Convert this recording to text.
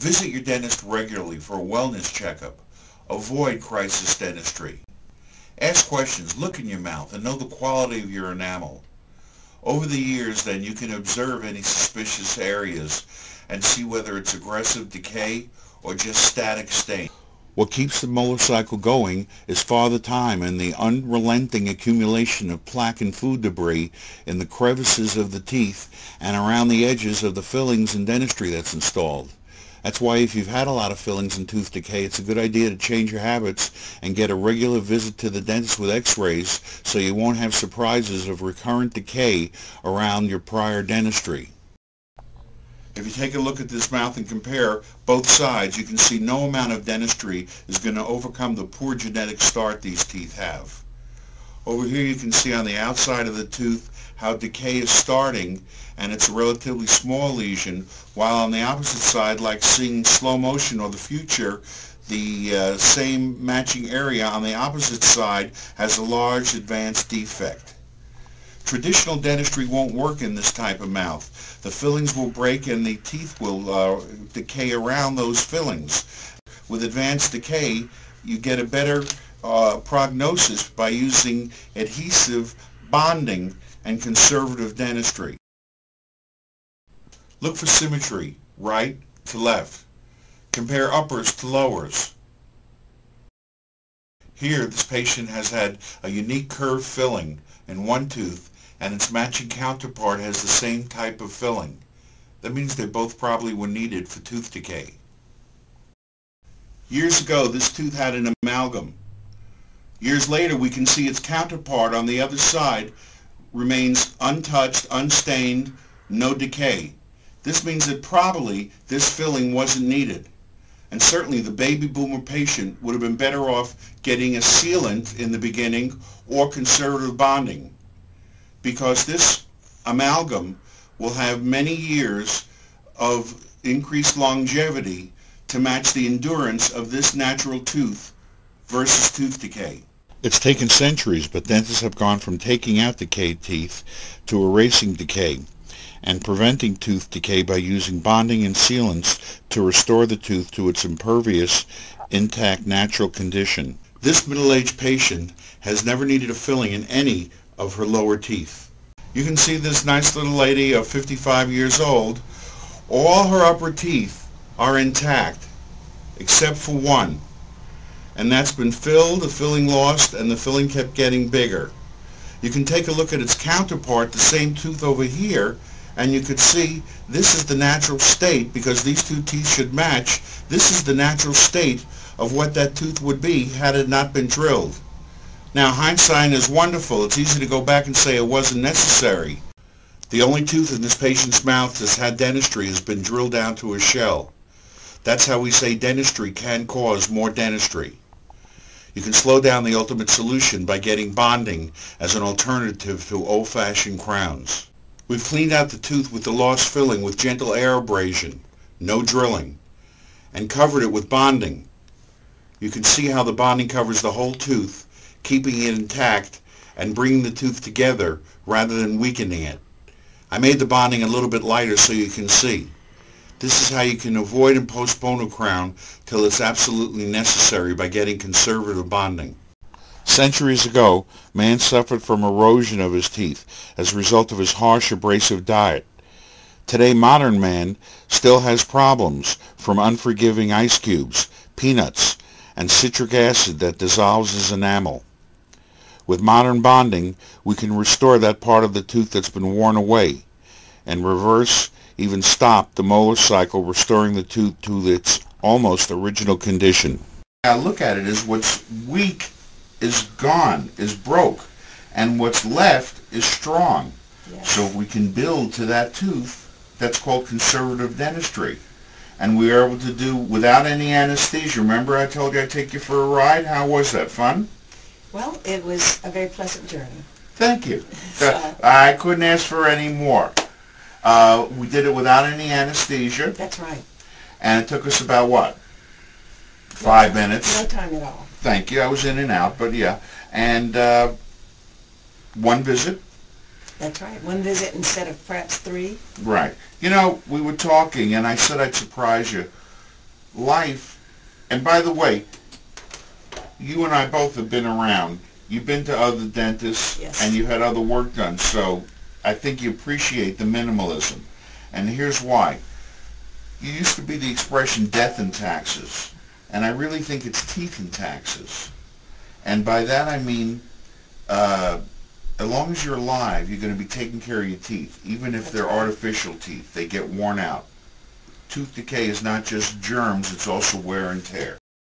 Visit your dentist regularly for a wellness checkup. Avoid crisis dentistry. Ask questions, look in your mouth, and know the quality of your enamel. Over the years, then, you can observe any suspicious areas and see whether it's aggressive decay or just static stain. What keeps the molar cycle going is Father Time and the unrelenting accumulation of plaque and food debris in the crevices of the teeth and around the edges of the fillings and dentistry that's installed. That's why if you've had a lot of fillings and tooth decay, it's a good idea to change your habits and get a regular visit to the dentist with x-rays so you won't have surprises of recurrent decay around your prior dentistry. If you take a look at this mouth and compare both sides, you can see no amount of dentistry is going to overcome the poor genetic start these teeth have. Over here you can see on the outside of the tooth how decay is starting, and it's a relatively small lesion, while on the opposite side, like seeing slow motion or the future, the same matching area on the opposite side has a large advanced defect. Traditional dentistry won't work in this type of mouth. The fillings will break and the teeth will decay around those fillings. With advanced decay, you get a better prognosis by using adhesive bonding and conservative dentistry. Look for symmetry, right to left. Compare uppers to lowers. Here, this patient has had a unique curved filling in one tooth, and its matching counterpart has the same type of filling. That means they both probably were needed for tooth decay. Years ago, this tooth had an amalgam. Years later, we can see its counterpart on the other side remains untouched, unstained, no decay. This means that probably this filling wasn't needed. And certainly the baby boomer patient would have been better off getting a sealant in the beginning or conservative bonding, because this amalgam will have many years of increased longevity to match the endurance of this natural tooth versus tooth decay. It's taken centuries, but dentists have gone from taking out decayed teeth to erasing decay and preventing tooth decay by using bonding and sealants to restore the tooth to its impervious, intact, natural condition. This middle-aged patient has never needed a filling in any of her lower teeth. You can see this nice little lady of 55 years old. All her upper teeth are intact except for one, and that's been filled, the filling lost, and the filling kept getting bigger. You can take a look at its counterpart, the same tooth over here, and you could see this is the natural state, because these two teeth should match. This is the natural state of what that tooth would be had it not been drilled. Now, hindsight is wonderful. It's easy to go back and say it wasn't necessary. The only tooth in this patient's mouth that's had dentistry has been drilled down to a shell. That's how we say dentistry can cause more dentistry. You can slow down the ultimate solution by getting bonding as an alternative to old-fashioned crowns. We've cleaned out the tooth with the lost filling with gentle air abrasion, no drilling, and covered it with bonding. You can see how the bonding covers the whole tooth, keeping it intact and bringing the tooth together rather than weakening it. I made the bonding a little bit lighter so you can see. This is how you can avoid and postpone a crown till it's absolutely necessary by getting conservative bonding. Centuries ago, man suffered from erosion of his teeth as a result of his harsh, abrasive diet. Today, modern man still has problems from unforgiving ice cubes, peanuts, and citric acid that dissolves his enamel. With modern bonding, we can restore that part of the tooth that's been worn away and reverse, even stop, the molar cycle, restoring the tooth to its almost original condition. Now look at it as what's weak is gone, is broke, and what's left is strong. Yes. So we can build to that tooth. That's called conservative dentistry. And we are able to do without any anesthesia. Remember I told you I'd take you for a ride? How was that? Fun? Well, it was a very pleasant journey. Thank you. I couldn't ask for any more. We did it without any anesthesia. That's right. And it took us about what? 5 minutes? No time at all. Thank you. I was in and out, but yeah. And one visit? That's right. One visit instead of perhaps 3. Right. You know, we were talking, and I said I'd surprise you. life, and by the way, you and I both have been around. You've been to other dentists, Yes. and you've had other work done, so I think you appreciate the minimalism. And here's why. You used to be the expression death and taxes, and I really think it's teeth and taxes. And by that I mean, as long as you're alive, you're going to be taking care of your teeth, even if they're artificial teeth. They get worn out. Tooth decay is not just germs, it's also wear and tear.